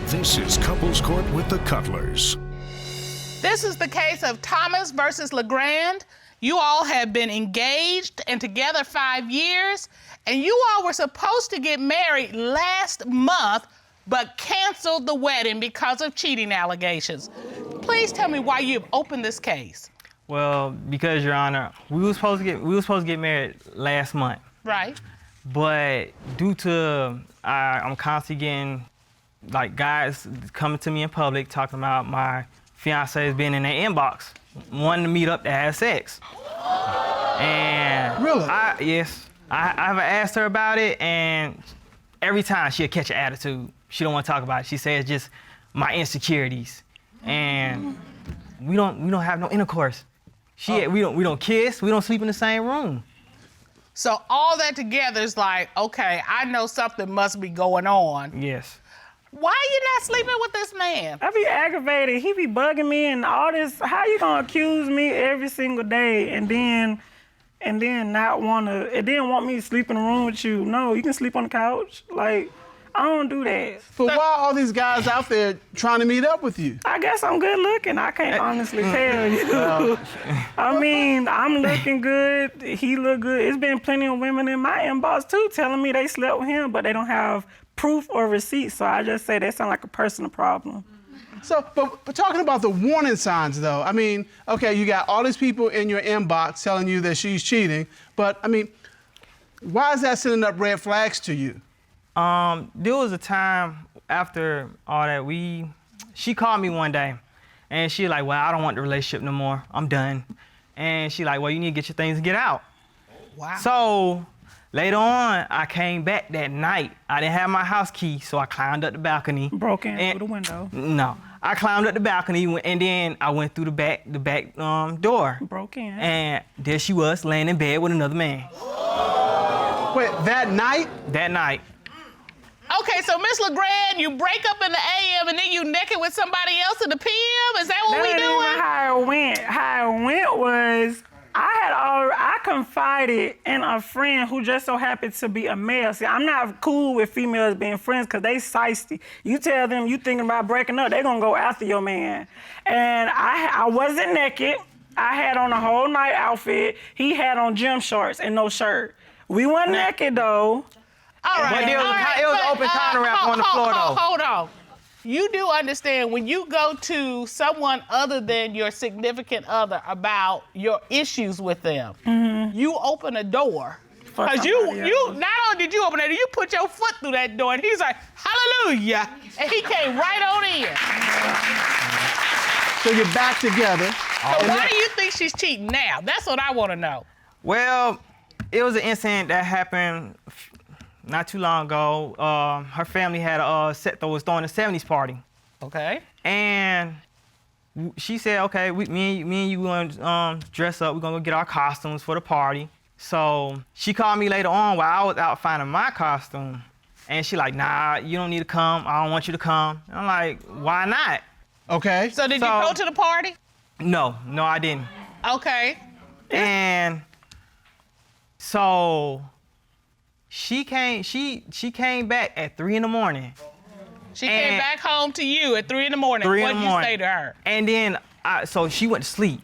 This is Couples Court with the Cutlers. This is the case of Thomas versus Legrand. You all have been engaged and together 5 years, and you all were supposed to get married last month, but canceled the wedding because of cheating allegations. Please tell me why you've opened this case. Well, because, Your Honor, we were supposed to get married last month. Right. But due to I'm constantly getting like guys coming to me in public talking about my fiancée being in their inbox, wanting to meet up to have sex. And really? Yes. I have asked her about it, and every time she'll catch an attitude. She don't want to talk about it. She says just my insecurities, and we don't have no intercourse. We don't kiss. We don't sleep in the same room. So all that together is like, okay, I know something must be going on. Yes. Why are you not sleeping with this man? I be aggravated. He be bugging me and all this. How you gonna accuse me every single day and then not wanna, and then want me to sleep in the room with you? No, you can sleep on the couch. Like, I don't do that. But why are all these guys out there trying to meet up with you? I guess I'm good looking. I can't honestly tell you. I mean, I'm looking good. He look good. It's been plenty of women in my inbox too telling me they slept with him, but they don't have proof or receipts. So I just say that sounds like a personal problem. So, but talking about the warning signs though, I mean, okay, you got all these people in your inbox telling you that she's cheating, but I mean, why is that sending up red flags to you? There was a time after all that she called me one day and she like, well, I don't want the relationship no more. I'm done. And she like, well, you need to get your things and get out. Wow. So later on, I came back that night. I didn't have my house key, so I climbed up the balcony. Broke in through the window. No, I climbed up the balcony and then I went through the back door. Broke in. And there she was, laying in bed with another man. Wait, that night? That night. Okay, so Miss Legrand, you break up in the AM and then you naked with somebody else in the PM? Is that what we That doing? ain't even how it went. How it went was I confided in a friend who just so happened to be a male. See, I'm not cool with females being friends because they shiesty. You tell them you thinking about breaking up, they gonna go after your man. And I wasn't naked. I had on a whole night outfit. He had on gym shorts and no shirt. We weren't naked though. All right. But it was an open counter rap on the floor, though. Hold on. You do understand when you go to someone other than your significant other about your issues with them, you open a door. Because you not only did you open it, you put your foot through that door and he's like, hallelujah. And he came right on in. So you're back together. So why do you think she's cheating now? That's what I want to know. Well, it was an incident that happened not too long ago. Her family had a set that was throwing a 70s party. Okay. And she said, okay, me and you gonna dress up. We're gonna go get our costumes for the party. So she called me later on while I was out finding my costume. And she like, nah, you don't need to come. I don't want you to come. I'm like, why not? Okay. So did you go to the party? No, I didn't. Okay. And so she came back at 3 in the morning. She came back home to you at 3 in the morning. 3 in What the did you morning. say to her? And then, so she went to sleep.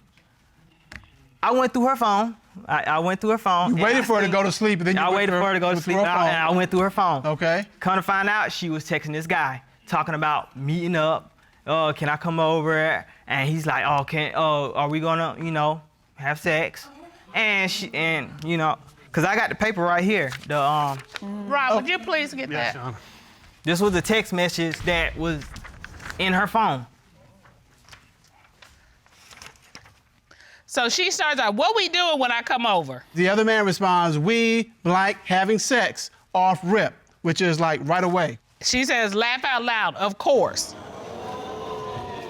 I went through her phone. I went through her phone. You waited for her to go to sleep, and then I waited for her to go to sleep, and I went through her phone. Okay. Come to find out, she was texting this guy, talking about meeting up. Oh, can I come over? And he's like, are we gonna, have sex? And because I got the paper right here. Rob, would you please get that? Sean. This was a text message that was in her phone. So she starts out, what we doing when I come over? The other man responds, we blank having sex off rip, which is like right away. She says, laugh out loud, of course.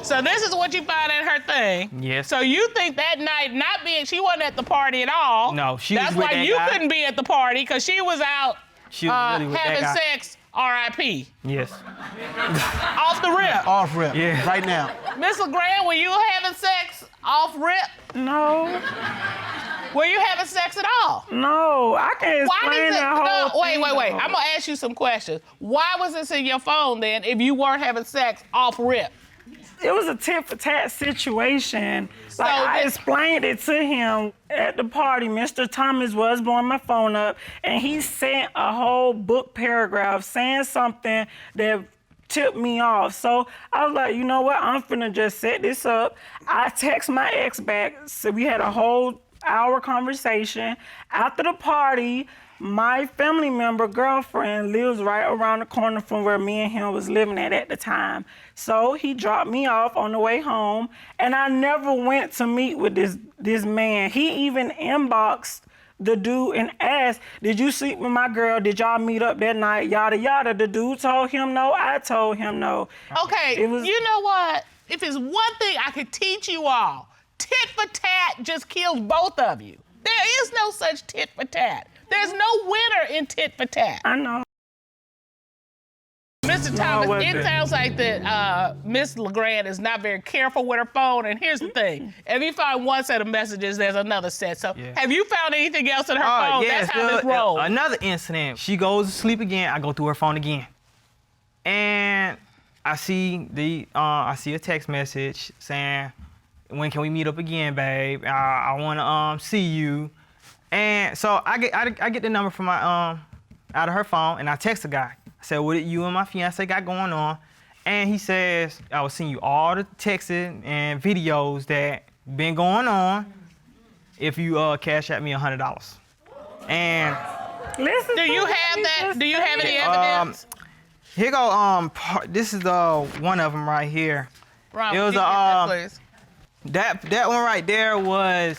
So this is what you find in her thing. Yes. So you think that night, she wasn't at the party at all. No, she was That's with why that you guy. couldn't be at the party, because she was out She was really with that having guy. sex, R.I.P. Yes. Off the rip. Off rip, Yeah. right now. Miss Legrand, were you having sex off rip? No. Were you having sex at all? No, I can't explain that whole Wait. thing, though. I'm gonna ask you some questions. Why was this in your phone then if you weren't having sex off rip? It was a tit for tat situation. Like, I explained it to him at the party. Mr. Thomas was blowing my phone up, and he sent a whole book paragraph saying something that tipped me off. So I was like, you know what? I'm finna just set this up. I text my ex back. So we had a whole hour conversation. After the party, my family member girlfriend lives right around the corner from where me and him was living at the time. So he dropped me off on the way home, and I never went to meet with this man. He even inboxed the dude and asked, did you sleep with my girl? Did y'all meet up that night? Yada, yada. The dude told him no. I told him no. Okay, you know what? If it's one thing I could teach you all, tit for tat just kills both of you. There is no such tit for tat. There's no winner in tit for tat. I know. Mr. Thomas, it sounds like that Miss Legrand is not very careful with her phone. And here's the thing. If you find one set of messages, there's another set. So have you found anything else in her phone? Yes, that's how this rolls. Another incident. She goes to sleep again. I go through her phone again. And I see a text message saying, when can we meet up again, babe? I want to see you. And so I get the number from my out of her phone, and I text the guy. I said, what you and my fiancé got going on? And he says, I will send you all the texts and videos that been going on if you cash at me $100. And listen, do you have that? Do you have any evidence? Here go. This is the one of them right here. Ron, it was please. That one right there was.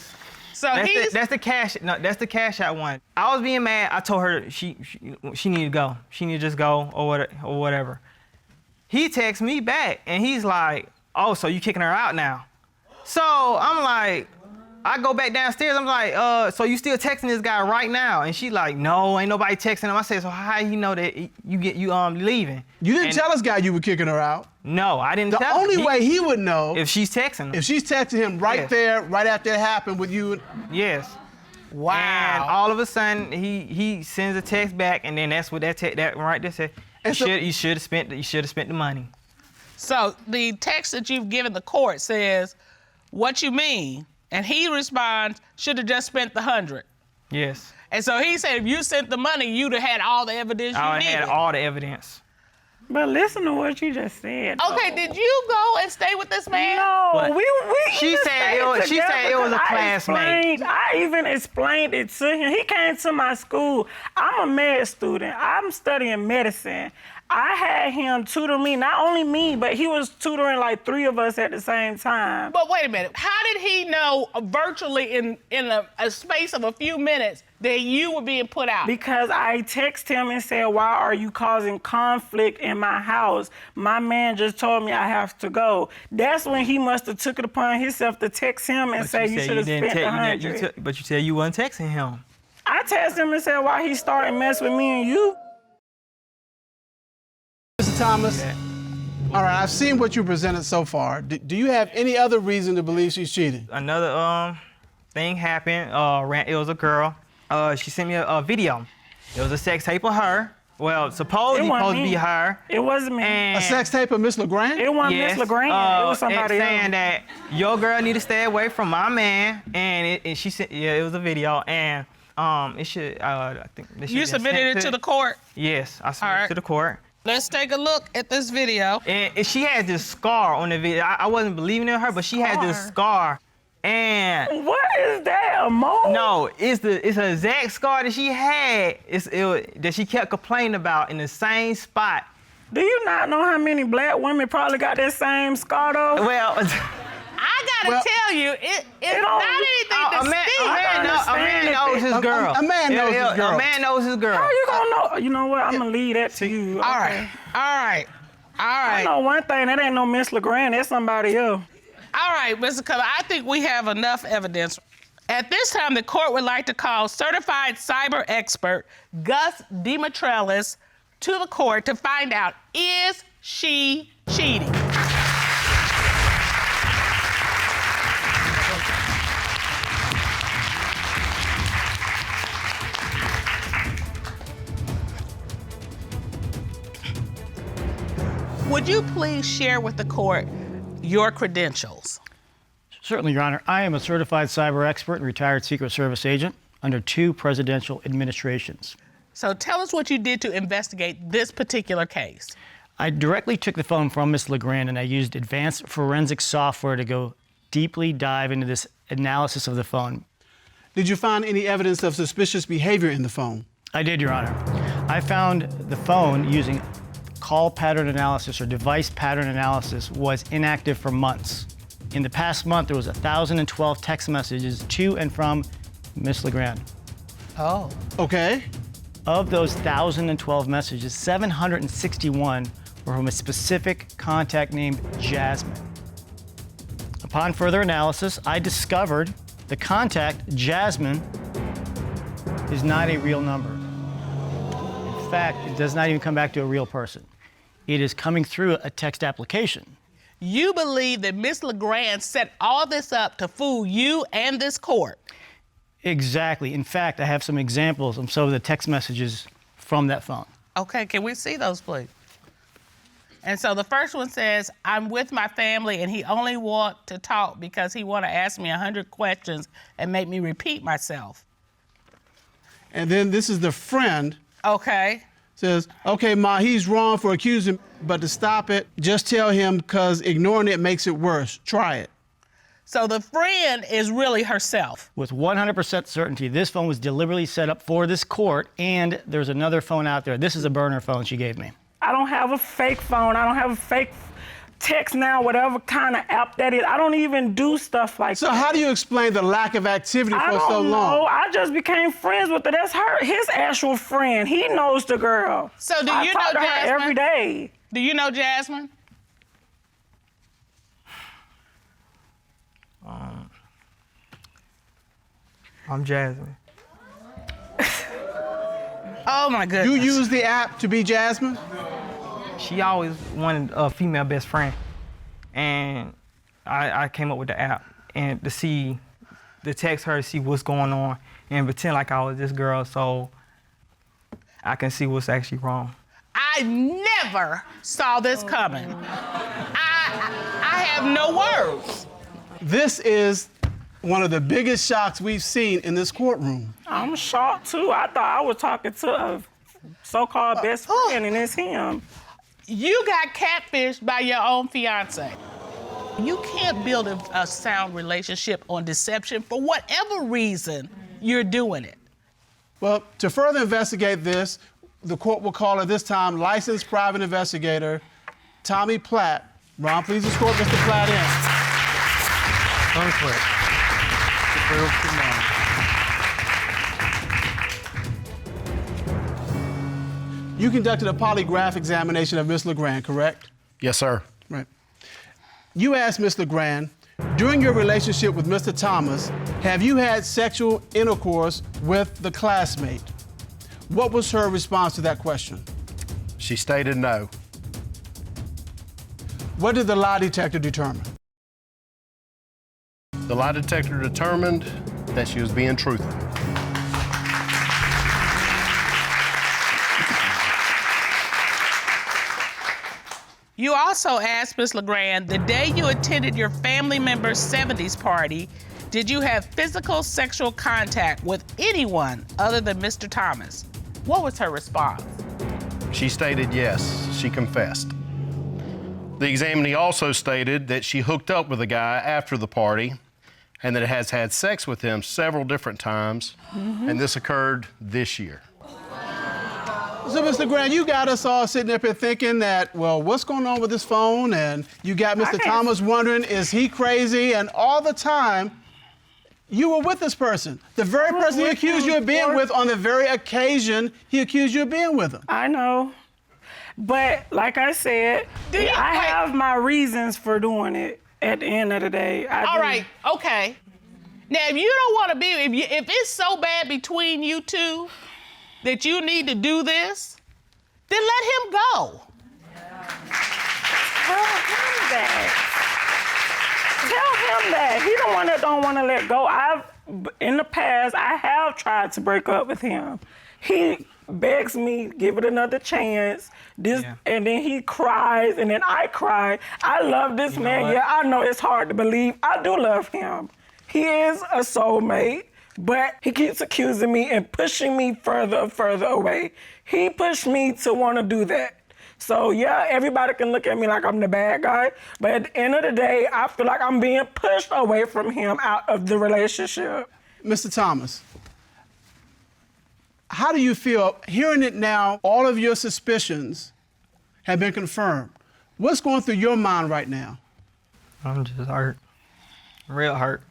So that's the cash. No, that's the cash out one. I was being mad. I told her she needed to go. She needed to just go or whatever. He texts me back and he's like, "Oh, so you kicking her out now?" So I'm like, I go back downstairs. I'm like, so you still texting this guy right now? And she's like, no, ain't nobody texting him. I said, so how you know that you leaving? You didn't tell this guy you were kicking her out. No, I didn't tell him. The only way he would know if she's texting him. If she's texting him right there, right after it happened with you. Yes. Wow. And all of a sudden he sends a text back, and then that's what that right there said. You should have spent the money. So the text that you've given the court says, "What you mean?" And he responds, "Should have just spent the $100." Yes. And so he said, if you sent the money, you'd have had all the evidence you needed. I had all the evidence. But listen to what you just said. Okay, did you go and stay with this man? No, But we she said it was a classmate. I even explained it to him. He came to my school. I'm a med student. I'm studying medicine. I had him tutor me, not only me, but he was tutoring like 3 of us at the same time. But wait a minute. How did he know virtually in a space of a few minutes that you were being put out? Because I texted him and said, why are you causing conflict in my house? My man just told me I have to go. That's when he must have took it upon himself to text him and say you should have spent the $100. But you said you wasn't texting him. I texted him and said, why he started messing with me and you? Mr. Thomas, all right, I've seen what you presented so far. Do you have any other reason to believe she's cheating? Another thing happened. It was a girl. She sent me a video. It was a sex tape of her. Well, supposedly supposed to be her. It wasn't me. A sex tape of Miss Legrand? It wasn't Miss Legrand. It was somebody else. Saying that your girl need to stay away from my man, and she said, it was a video, and it should. I think this should. You submitted it to the court? Yes, I submitted it to the court. Let's take a look at this video. And she had this scar on the video. I wasn't believing in her, but she had this scar. And what is that? A mole? No, it's an exact scar that she had. That she kept complaining about in the same spot. Do you not know how many black women probably got that same scar though? Well, I gotta tell you, it's not anything a man knows his girl. A man knows his girl. A man knows his girl. How you gonna know? You know what? I'm gonna leave that to you. All right. I know one thing. That ain't no Miss Legrand. That's somebody else. All right, Mr. Culler, I think we have enough evidence. At this time, the court would like to call certified cyber expert Gus Demetrelis to the court to find out, is she cheating? would you please share with the court your credentials? Certainly, Your Honor. I am a certified cyber expert and retired Secret Service agent under 2 presidential administrations. So tell us what you did to investigate this particular case. I directly took the phone from Ms. Legrand and I used advanced forensic software to go deeply dive into this analysis of the phone. Did you find any evidence of suspicious behavior in the phone? I did, Your Honor. I found the phone using call pattern analysis or device pattern analysis was inactive for months. In the past month, there was 1,012 text messages to and from Ms. Legrand. Oh. Okay. Of those 1,012 messages, 761 were from a specific contact named Jasmine. Upon further analysis, I discovered the contact, Jasmine, is not a real number. In fact, it does not even come back to a real person. It is coming through a text application. You believe that Miss Legrand set all this up to fool you and this court? Exactly. In fact, I have some examples of some of the text messages from that phone. Okay, can we see those, please? And so the first one says, I'm with my family and he only want to talk because he want to ask me 100 questions and make me repeat myself. And then this is the friend. Okay. Says, okay, Ma, he's wrong for accusing, but to stop it, just tell him because ignoring it makes it worse. Try it. So the friend is really herself. With 100% certainty, this phone was deliberately set up for this court, and there's another phone out there. This is a burner phone she gave me. I don't have a fake phone. I don't have a fake text now, whatever kind of app that is. I don't even do stuff like that. So how do you explain the lack of activity for so long? No, I just became friends with her. That's his actual friend. He knows the girl. So do you I know talk to her Jasmine? every day. Do you know Jasmine? I'm Jasmine. Oh my goodness. You use the app to be Jasmine? She always wanted a female best friend. And I came up with the app and to text her to see what's going on and pretend like I was this girl so I can see what's actually wrong. I never saw this coming. I have no words. This is one of the biggest shocks we've seen in this courtroom. I'm shocked too. I thought I was talking to a so-called best friend and it's him. You got catfished by your own fiancé. You can't build a sound relationship on deception for whatever reason you're doing it. Well, to further investigate this, the court will call at this time licensed private investigator Tommy Platt. Ron, please escort Mr. Platt in. Tommy Platt. You conducted a polygraph examination of Miss Legrand, correct? Yes, sir. Right. You asked Miss Legrand, during your relationship with Mr. Thomas, have you had sexual intercourse with the classmate? What was her response to that question? She stated no. What did the lie detector determine? The lie detector determined that she was being truthful. You also asked Ms. Legrand, the day you attended your family member's 70s party, did you have physical sexual contact with anyone other than Mr. Thomas? What was her response? She stated yes, she confessed. The examinee also stated that she hooked up with a guy after the party and that it has had sex with him several different times, and this occurred this year. So, Mr. Grant, you got us all sitting up here thinking that, well, what's going on with this phone? And you got Mr. Thomas wondering, is he crazy? And all the time, you were with this person. The very person he accused you of being with on the very occasion he accused you of being with him. I know. But like I said, I have my reasons for doing it at the end of the day. All right, okay. Now, if you don't want to be, if it's so bad between you two that you need to do this, then let him go. Tell him that. Tell him that. He the one that don't want to let go. In the past, I have tried to break up with him. He begs me, give it another chance. And then he cries, and then I cry. I love this man. Yeah, I know it's hard to believe. I do love him. He is a soulmate, but he keeps accusing me and pushing me further and further away. He pushed me to want to do that. So yeah, everybody can look at me like I'm the bad guy, but at the end of the day, I feel like I'm being pushed away from him out of the relationship. Mr. Thomas, how do you feel hearing it now? All of your suspicions have been confirmed. What's going through your mind right now? I'm just hurt. Real hurt.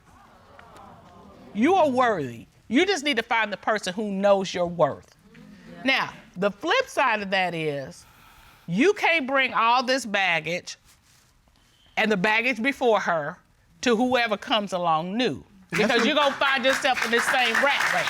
You are worthy. You just need to find the person who knows your worth. Now, the flip side of that is, you can't bring all this baggage and the baggage before her to whoever comes along new, because you're gonna find yourself in this same rat race.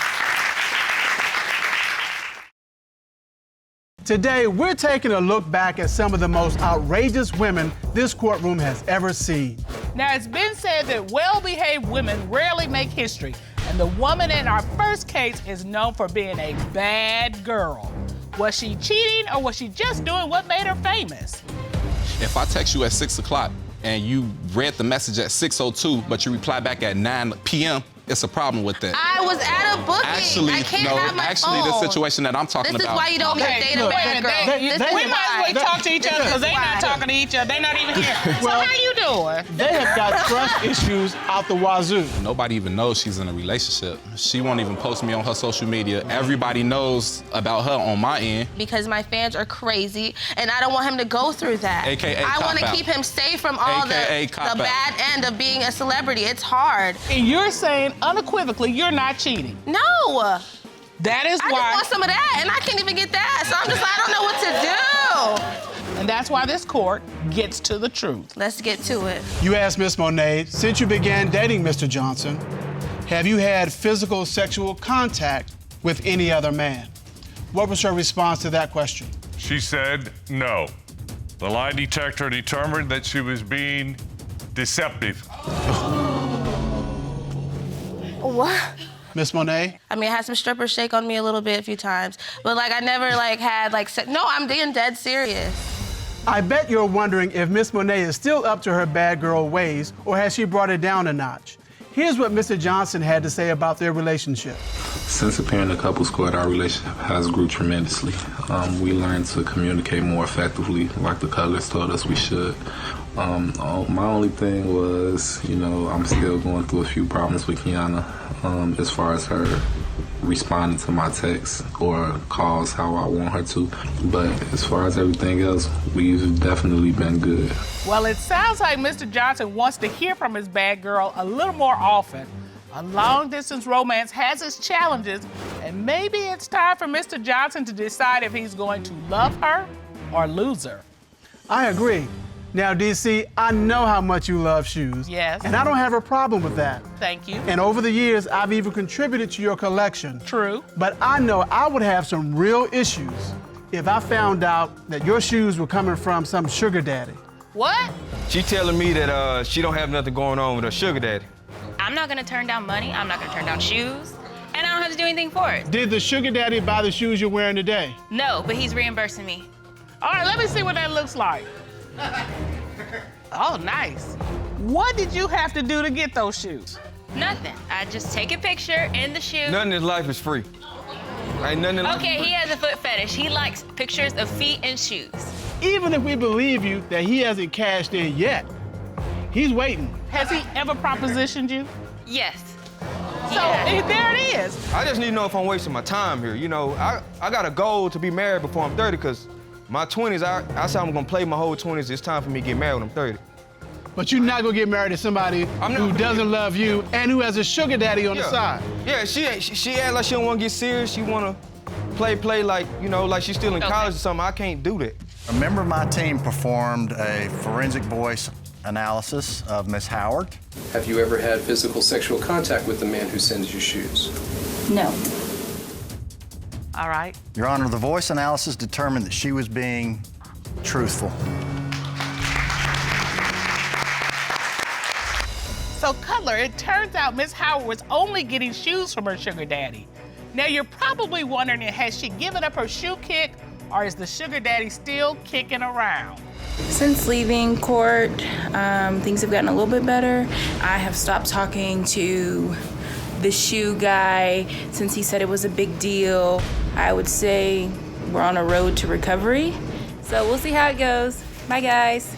Today, we're taking a look back at some of the most outrageous women this courtroom has ever seen. Now, it's been said that well-behaved women rarely make history, and the woman in our first case is known for being a bad girl. Was she cheating, or was she just doing what made her famous? If I text you at 6 o'clock and you read the message at 6:02, but you reply back at 9 p.m., it's a problem with that. I was at a booking. I can't have my phone. The situation that I'm talking This about. is why you don't need to date a bad girl. We might as well talk to each other, because they're not talking to each other. They're not even here. So how you doing? They have got trust issues out the wazoo. Nobody even knows she's in a relationship. She won't even post me on her social media. Everybody knows about her on my end. Because my fans are crazy, and I don't want him to go through that. AKA I want to cop-out. keep him safe from all the cop-out. bad end of being a celebrity. It's hard. And you're saying unequivocally you're not cheating. No. That is I why. just want some of that, and I can't even get that. So I'm just like, I don't know what to do. And that's why this court gets to the truth. Let's get to it. You asked Miss Monae, since you began dating Mr. Johnson, have you had physical sexual contact with any other man? What was her response to that question? She said no. The lie detector determined that she was being deceptive. What? Miss Monae? I mean, I had some strippers shake on me a little bit a few times, but like I never like had like no, I'm being dead serious. I bet you're wondering if Miss Monae is still up to her bad girl ways, or has she brought it down a notch? Here's what Mr. Johnson had to say about their relationship. Since appearing in couples court, our relationship has grew tremendously. We learned to communicate more effectively, like the colors told us we should. My only thing was, I'm still going through a few problems with Kiana as far as her responding to my texts or calls how I want her to. But as far as everything else, we've definitely been good. Well, it sounds like Mr. Johnson wants to hear from his bad girl a little more often. A long-distance romance has its challenges, and maybe it's time for Mr. Johnson to decide if he's going to love her or lose her. I agree. Now, DC, I know how much you love shoes. Yes. And I don't have a problem with that. Thank you. And over the years, I've even contributed to your collection. True. But I know I would have some real issues if I found out that your shoes were coming from some sugar daddy. What? She telling me that she don't have nothing going on with her sugar daddy. I'm not gonna turn down money, I'm not gonna turn down shoes, and I don't have to do anything for it. Did the sugar daddy buy the shoes you're wearing today? No, but he's reimbursing me. All right, let me see what that looks like. Oh, nice. What did you have to do to get those shoes? Nothing. I just take a picture in the shoe. Nothing in life is free. Ain't nothing in life Okay, is free. he has a foot fetish. He likes pictures of feet and shoes. Even if we believe you that he hasn't cashed in yet, he's waiting. Has he ever propositioned you? Yes. So there it is. I just need to know if I'm wasting my time here. I got a goal to be married before I'm 30, because my 20s, I said I'm gonna play my whole 20s. It's time for me to get married when I'm 30. But you're not gonna get married to somebody who doesn't love you and who has a sugar daddy on the side. Yeah, she act like she don't wanna get serious. She wanna play like, like she's still in college or something. I can't do that. A member of my team performed a forensic voice analysis of Miss Howard. Have you ever had physical sexual contact with the man who sends you shoes? No. All right. Your Honor, the voice analysis determined that she was being truthful. So, Cutler, it turns out Miss Howard was only getting shoes from her sugar daddy. Now you're probably wondering, has she given up her shoe kick or is the sugar daddy still kicking around? Since leaving court, things have gotten a little bit better. I have stopped talking to the shoe guy since he said it was a big deal. I would say we're on a road to recovery. So we'll see how it goes. Bye, guys.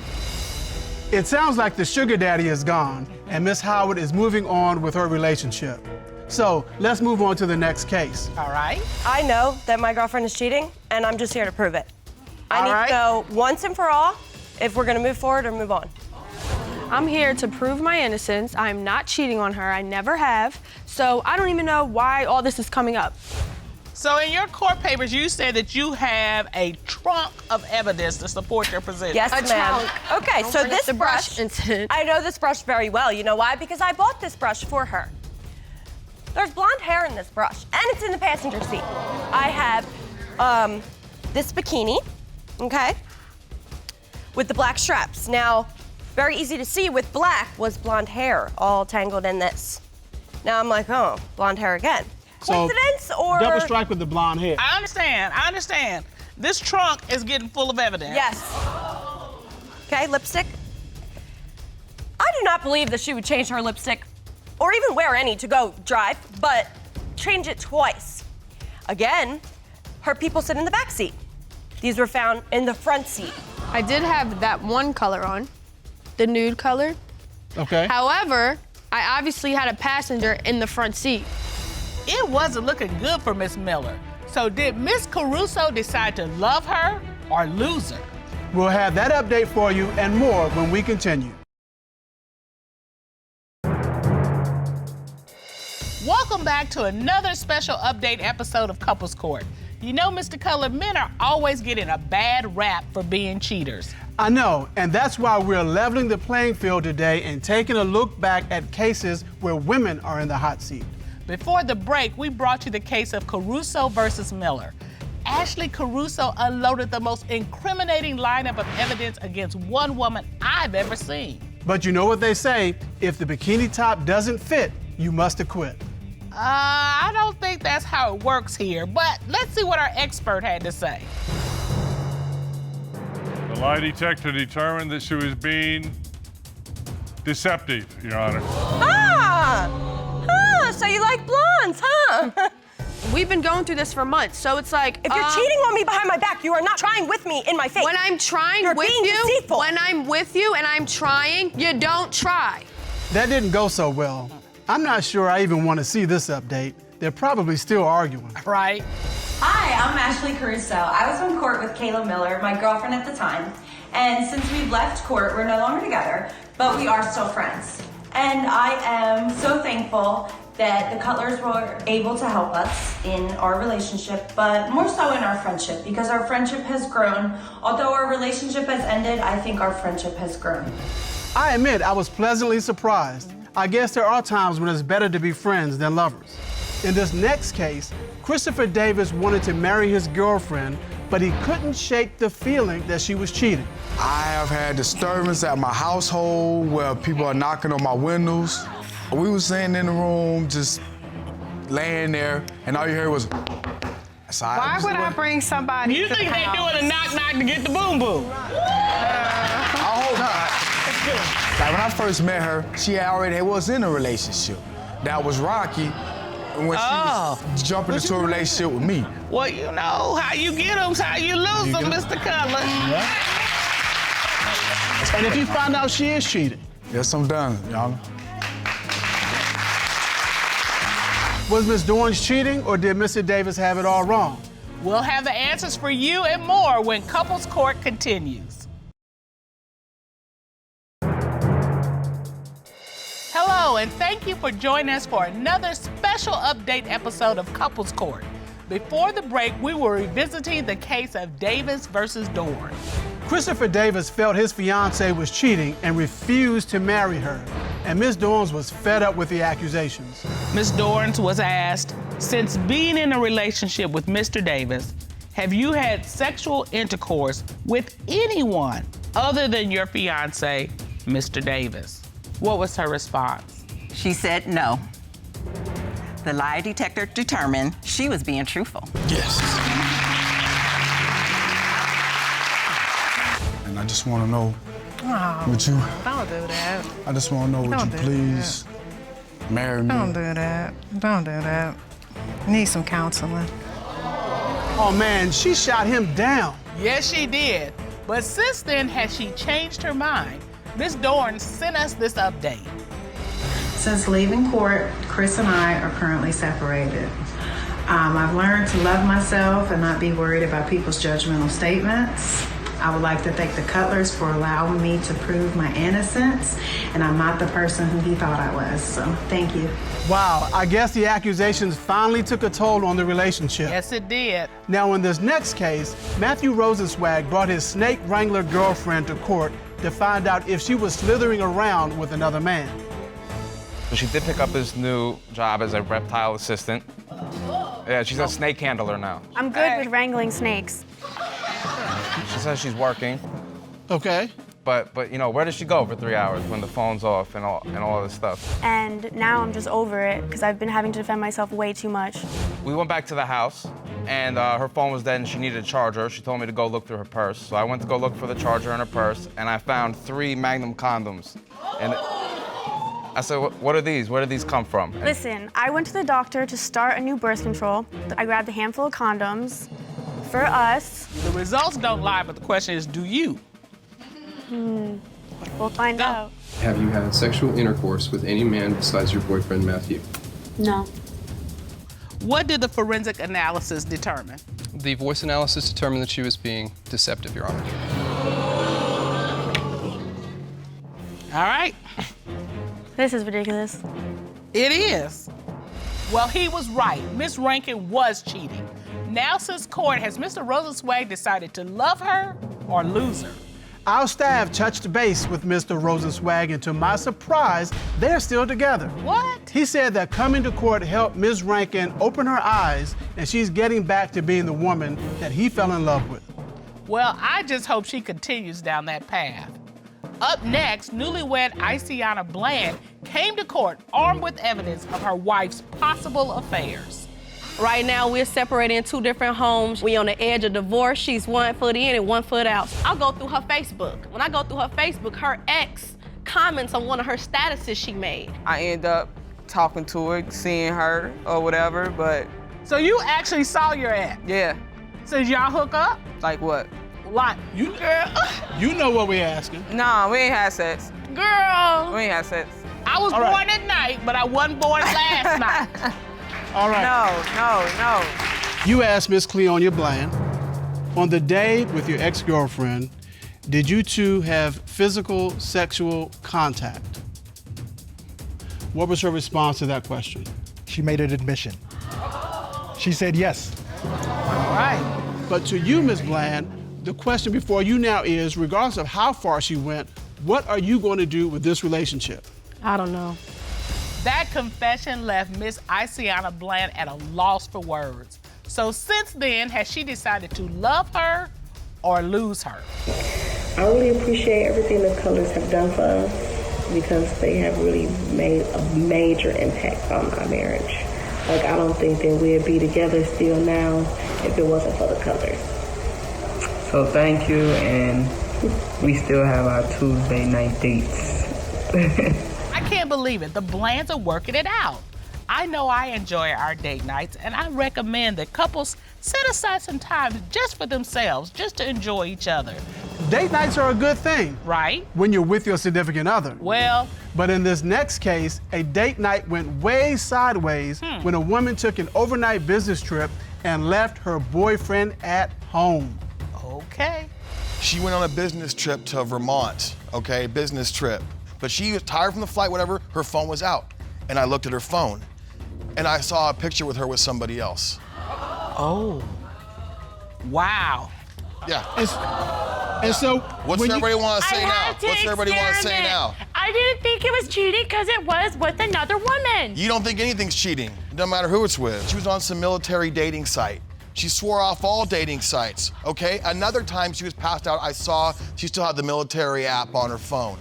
It sounds like the sugar daddy is gone and Miss Howard is moving on with her relationship. So let's move on to the next case. All right. I know that my girlfriend is cheating, and I'm just here to prove it. I need to know once and for all if we're gonna move forward or move on. I'm here to prove my innocence. I'm not cheating on her. I never have. So I don't even know why all this is coming up. So in your court papers, you said that you have a trunk of evidence to support your position. Yes, ma'am. Okay, Don't so forget this the brush incident. I know this brush very well. You know why? Because I bought this brush for her. There's blonde hair in this brush, and it's in the passenger seat. I have this bikini, okay, with the black straps. Now, very easy to see with black was blonde hair all tangled in this. Now I'm like, oh, blonde hair again. Coincidence or? Double strike with the blonde hair. I understand. This trunk is getting full of evidence. Yes. Okay, lipstick. I do not believe that she would change her lipstick or even wear any to go drive, but change it twice. Again, her people sit in the back seat. These were found in the front seat. I did have that one color on, the nude color. Okay. However, I obviously had a passenger in the front seat. It wasn't looking good for Miss Miller. So did Miss Caruso decide to love her or lose her? We'll have that update for you and more when we continue. Welcome back to another special update episode of Couples Court. You know, Mr. Colored, men are always getting a bad rap for being cheaters. I know, and that's why we're leveling the playing field today and taking a look back at cases where women are in the hot seat. Before the break, we brought you the case of Caruso versus Miller. Ashley Caruso unloaded the most incriminating lineup of evidence against one woman I've ever seen. But you know what they say, if the bikini top doesn't fit, you must acquit. I don't think that's how it works here, but let's see what our expert had to say. The lie detector determined that she was being deceptive, Your Honor. So you like blondes, huh? We've been going through this for months, so it's like, if you're cheating on me behind my back, you are not trying with me in my face. When I'm trying you're with being you, deceitful. when I'm with you and I'm trying, you don't try. That didn't go so well. I'm not sure I even want to see this update. They're probably still arguing. Right. Hi, I'm Ashley Caruso. I was in court with Kayla Miller, my girlfriend at the time. And since we've left court, we're no longer together, but we are still friends. And I am so thankful that the Cutlers were able to help us in our relationship, but more so in our friendship, because our friendship has grown. Although our relationship has ended, I think our friendship has grown. I admit I was pleasantly surprised. I guess there are times when it's better to be friends than lovers. In this next case, Christopher Davis wanted to marry his girlfriend, but he couldn't shake the feeling that she was cheating. I have had disturbance at my household where people are knocking on my windows. We were sitting in the room, just laying there, and all you heard was, Why would I bring somebody You to think the they're house? doing a knock-knock to get the boom-boom? I hope not. Like when I first met her, she already was in a relationship. That was rocky when she was jumping into a relationship with me. Well, you know, how you get them, how you lose them, Mr. Cutler. And if you find out she is cheating? Yes, I'm done, y'all. Was Miss Dorns cheating or did Mr. Davis have it all wrong? We'll have the answers for you and more when Couples Court continues. Hello, and thank you for joining us for another special update episode of Couples Court. Before the break, we were revisiting the case of Davis versus Dorns. Christopher Davis felt his fiancée was cheating and refused to marry her. And Miss Dorns was fed up with the accusations. Miss Dorns was asked, since being in a relationship with Mr. Davis, have you had sexual intercourse with anyone other than your fiancé, Mr. Davis? What was her response? She said no. The lie detector determined she was being truthful. Yes. And I just want to know, would you? Don't do that. I just want to know, would Don't you do please marry me? Don't do that. Don't do that. Need some counseling. Oh man, she shot him down. Yes, she did. But since then, has she changed her mind? Miss Dorns sent us this update. Since leaving court, Chris and I are currently separated. I've learned to love myself and not be worried about people's judgmental statements. I would like to thank the Cutlers for allowing me to prove my innocence, and I'm not the person who he thought I was, so thank you. Wow, I guess the accusations finally took a toll on the relationship. Yes, it did. Now, in this next case, Matthew Rosensweig brought his snake wrangler girlfriend to court to find out if she was slithering around with another man. She did pick up his new job as a reptile assistant. Yeah, she's a snake handler now. I'm good with wrangling snakes. She says she's working. Okay. But you know, where does she go for 3 hours when the phone's off and all this stuff? And now I'm just over it because I've been having to defend myself way too much. We went back to the house, and her phone was dead and she needed a charger. She told me to go look through her purse. So I went to go look for the charger in her purse, and I found 3 Magnum condoms. And I said, what are these? Where did these come from? Listen, I went to the doctor to start a new birth control. I grabbed a handful of condoms for us. The results don't lie, but the question is, do you? We'll find out. Have you had sexual intercourse with any man besides your boyfriend, Matthew? No. What did the forensic analysis determine? The voice analysis determined that she was being deceptive, Your Honor. All right. This is ridiculous. It is. Well, he was right. Miss Rankin was cheating. Now, since court, has Mr. Rosensweig decided to love her or lose her? Our staff touched base with Mr. Rosensweig, and to my surprise, they're still together. What? He said that coming to court helped Ms. Rankin open her eyes, and she's getting back to being the woman that he fell in love with. Well, I just hope she continues down that path. Up next, newlywed Iceana Bland came to court armed with evidence of her wife's possible affairs. Right now, we're separated in 2 different homes. We on the edge of divorce. She's 1 foot in and 1 foot out. I'll go through her Facebook. When I go through her Facebook, her ex comments on one of her statuses she made. I end up talking to her, seeing her or whatever, but... So you actually saw your ex? Yeah. So did y'all hook up? Like what? Like, you know what we asking. Nah, we ain't had sex. Girl. We ain't had sex. I was born at night, but I wasn't born last night. All right. No. You asked Miss Cleonia Bland, on the day with your ex-girlfriend, did you two have physical sexual contact? What was her response to that question? She made an admission. She said yes. All right. But to you, Ms. Bland, the question before you now is, regardless of how far she went, what are you going to do with this relationship? I don't know. That confession left Miss Iceana Bland at a loss for words. So since then, has she decided to love her or lose her? I really appreciate everything the Colors have done for us because they have really made a major impact on our marriage. Like, I don't think that we'd be together still now if it wasn't for the Colors. So thank you, and we still have our Tuesday night dates. I can't believe it. The Blands are working it out. I know I enjoy our date nights, and I recommend that couples set aside some time just for themselves, just to enjoy each other. Date nights are a good thing. Right. When you're with your significant other. Well. But in this next case, a date night went way sideways when a woman took an overnight business trip and left her boyfriend at home. Okay. She went on a business trip to Vermont, okay, business trip. But she was tired from the flight, whatever, her phone was out. And I looked at her phone, and I saw a picture with her with somebody else. Oh. Wow. Yeah. And so, what's everybody want to say now? What's everybody want to say now? I didn't think it was cheating because it was with another woman. You don't think anything's cheating. It doesn't matter who it's with. She was on some military dating site. She swore off all dating sites, okay? Another time she was passed out, I saw she still had the military app on her phone.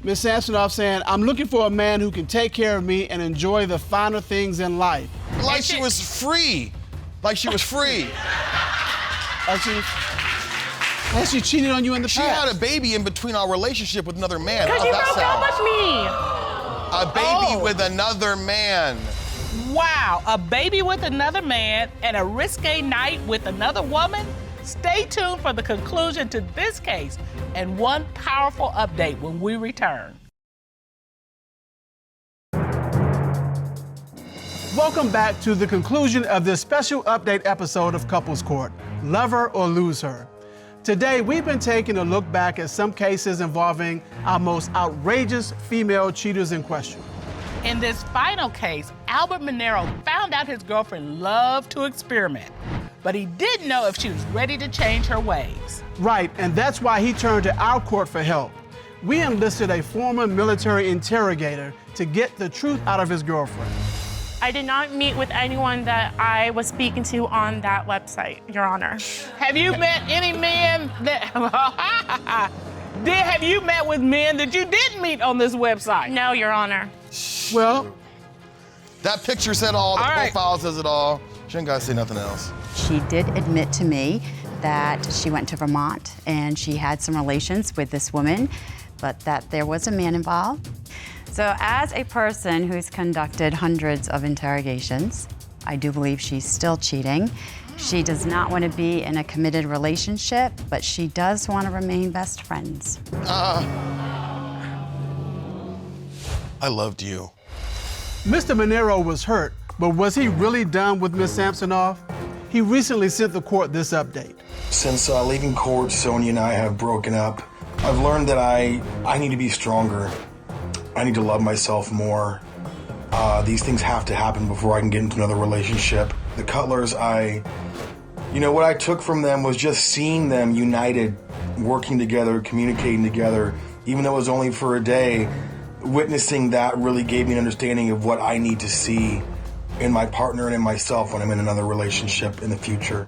Ms. Samsonoff saying, I'm looking for a man who can take care of me and enjoy the finer things in life. Like she was free. Like she was free. Has she cheated on you in the past? She had a baby in between our relationship with another man. Because you How's broke that up sound? with me. A baby with another man. Wow, a baby with another man and a risque night with another woman? Stay tuned for the conclusion to this case and one powerful update when we return. Welcome back to the conclusion of this special update episode of Couples Court, Love Her or Lose Her. Today, we've been taking a look back at some cases involving our most outrageous female cheaters in question. In this final case, Albert Minero found out his girlfriend loved to experiment, but he didn't know if she was ready to change her ways. Right, and that's why he turned to our court for help. We enlisted a former military interrogator to get the truth out of his girlfriend. I did not meet with anyone that I was speaking to on that website, Your Honor. Have you met any men that... Have you met with men that you didn't meet on this website? No, Your Honor. Well... That picture said all, the profile says it all. She ain't gotta say nothing else. She did admit to me that she went to Vermont and she had some relations with this woman, but that there was a man involved. So as a person who's conducted hundreds of interrogations, I do believe she's still cheating. She does not want to be in a committed relationship, but she does want to remain best friends. I loved you. Mr. Minero was hurt, but was he really done with Ms. Samsonoff? He recently sent the court this update. Since leaving court, Sonia and I have broken up. I've learned that I need to be stronger. I need to love myself more. These things have to happen before I can get into another relationship. The Cutlers, what I took from them was just seeing them united, working together, communicating together, even though it was only for a day. Witnessing that really gave me an understanding of what I need to see in my partner and in myself when I'm in another relationship in the future.